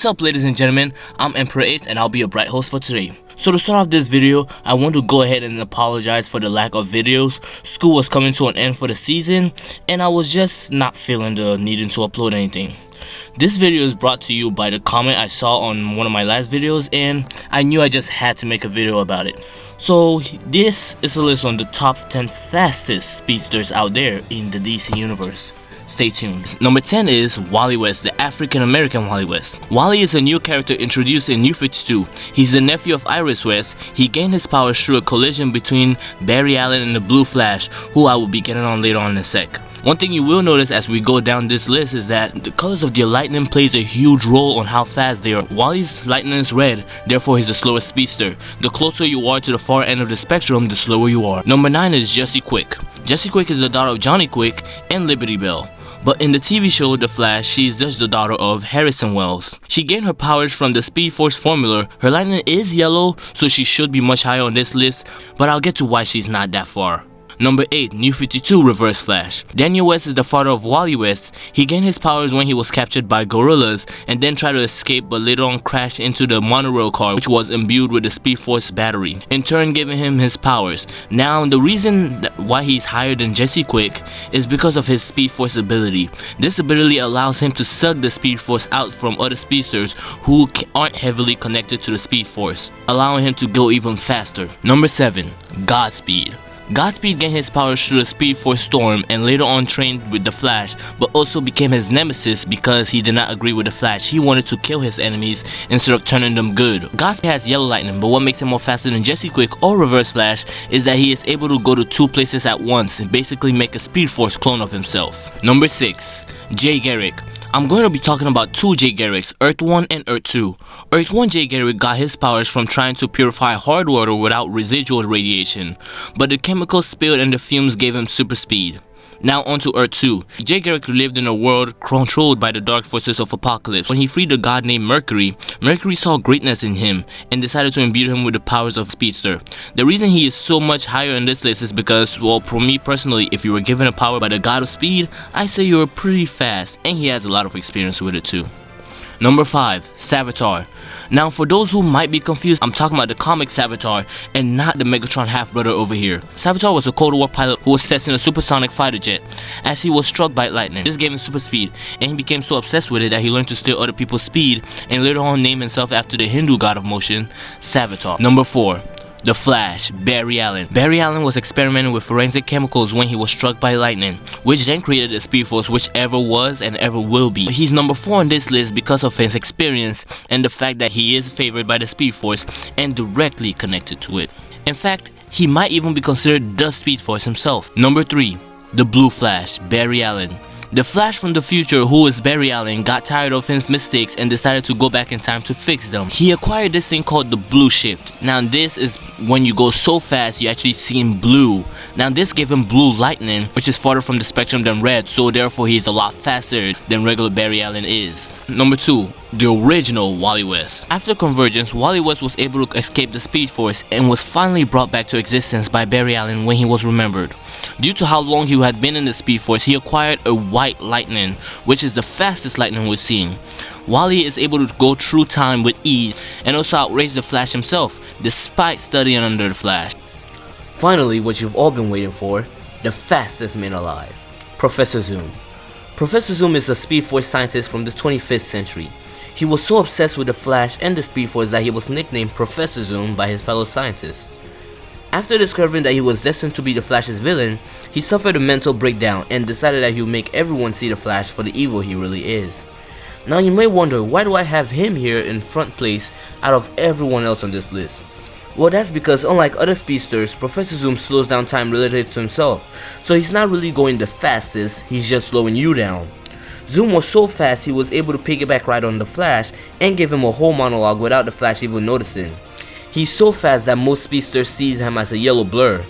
What's up, ladies and gentlemen? I'm Emperor Ace and I'll be your bright host for today. So to start off this video, I want to go ahead and apologize for the lack of videos. School was coming to an end for the season and I was just not feeling the needing to upload anything. This video is brought to you by the comment I saw on one of my last videos and I knew I just had to make a video about it. So this is a list on the top 10 fastest speedsters out there in the DC universe. Stay tuned. Number 10 is Wally West, the African American Wally West. Wally is a new character introduced in New 52. He's the nephew of Iris West. He gained his powers through a collision between Barry Allen and the Blue Flash, who I will be getting on later on in a sec. One thing you will notice as we go down this list is that the colors of their lightning plays a huge role on how fast they are. Wally's lightning is red, therefore he's the slowest speedster. The closer you are to the far end of the spectrum, the slower you are. Number 9 is Jessie Quick. Jessie Quick is the daughter of Johnny Quick and Liberty Bell. But in the TV show The Flash, she is just the daughter of Harrison Wells. She gained her powers from the Speed Force formula. Her lightning is yellow, so she should be much higher on this list, but I'll get to why she's not that far. Number 8, New 52 Reverse Flash. Daniel West is the father of Wally West. He gained his powers when he was captured by gorillas and then tried to escape, but later on crashed into the monorail car, which was imbued with the Speed Force battery, in turn giving him his powers. Now the reason why he's higher than Jessie Quick is because of his Speed Force ability. This ability allows him to suck the Speed Force out from other speedsters who aren't heavily connected to the Speed Force, allowing him to go even faster. Number 7, Godspeed. Godspeed gained his powers through the Speed Force Storm and later on trained with the Flash, but also became his nemesis because he did not agree with the Flash. He wanted to kill his enemies instead of turning them good. Godspeed has yellow lightning, but what makes him more faster than Jessie Quick or Reverse Flash is that he is able to go to 2 places at once and basically make a Speed Force clone of himself. Number 6, Jay Garrick. I'm going to be talking about 2 Jay Garricks, Earth 1 and Earth 2. Earth 1 Jay Garrick got his powers from trying to purify hard water without residual radiation, but the chemicals spilled and the fumes gave him super speed. Now on to Earth 2. Jay Garrick lived in a world controlled by the dark forces of Apocalypse. When he freed a god named Mercury, Mercury saw greatness in him and decided to imbue him with the powers of Speedster. The reason he is so much higher in this list is because, well, for me personally, if you were given a power by the god of speed, I say you were pretty fast, and he has a lot of experience with it too. Number 5, Sabotage. Now for those who might be confused, I'm talking about the comic Sabotage and not the Megatron half-brother over here. Sabotage was a Cold War pilot who was testing a supersonic fighter jet as he was struck by lightning. This gave him super speed and he became so obsessed with it that he learned to steal other people's speed and later on named himself after the Hindu god of motion, Sabotage. Number 4, The Flash, Barry Allen. Barry Allen was experimenting with forensic chemicals when he was struck by lightning, which then created a Speed Force which ever was and ever will be. He's number 4 on this list because of his experience and the fact that he is favored by the Speed Force and directly connected to it. In fact, he might even be considered the Speed Force himself. Number 3, the Blue Flash, Barry Allen. The Flash from the future, who is Barry Allen, got tired of his mistakes and decided to go back in time to fix them. He acquired this thing called the Blue Shift. Now this is when you go so fast you actually see in blue. Now this gave him blue lightning, which is farther from the spectrum than red, so therefore he's a lot faster than regular Barry Allen is. Number 2, the original Wally West. After convergence, Wally West was able to escape the Speed Force and was finally brought back to existence by Barry Allen when he was remembered. Due to how long he had been in the Speed Force, he acquired a white lightning, which is the fastest lightning we've seen. Wally is able to go through time with ease and also outrace the Flash himself, despite studying under the Flash. Finally, what you've all been waiting for, the fastest man alive, Professor Zoom. Professor Zoom is a Speed Force scientist from the 25th century. He was so obsessed with the Flash and the Speed Force that he was nicknamed Professor Zoom by his fellow scientists. After discovering that he was destined to be the Flash's villain, he suffered a mental breakdown and decided that he would make everyone see the Flash for the evil he really is. Now you may wonder, why do I have him here in front place out of everyone else on this list? Well, that's because unlike other speedsters, Professor Zoom slows down time relative to himself, so he's not really going the fastest, he's just slowing you down. Zoom was so fast he was able to piggyback right on the Flash and give him a whole monologue without the Flash even noticing. He's so fast that most speedsters sees him as a yellow blur.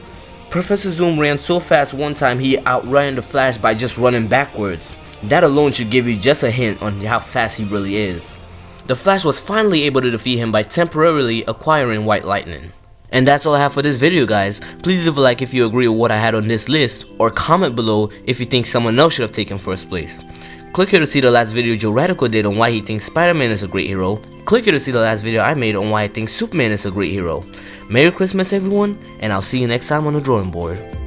Professor Zoom ran so fast one time he outran the Flash by just running backwards. That alone should give you just a hint on how fast he really is. The Flash was finally able to defeat him by temporarily acquiring white lightning. And that's all I have for this video, guys. Please leave a like if you agree with what I had on this list, or comment below if you think someone else should have taken first place. Click here to see the last video Joe Radical did on why he thinks Spider-Man is a great hero. Click here to see the last video I made on why I think Superman is a great hero. Merry Christmas everyone, and I'll see you next time on the drawing board.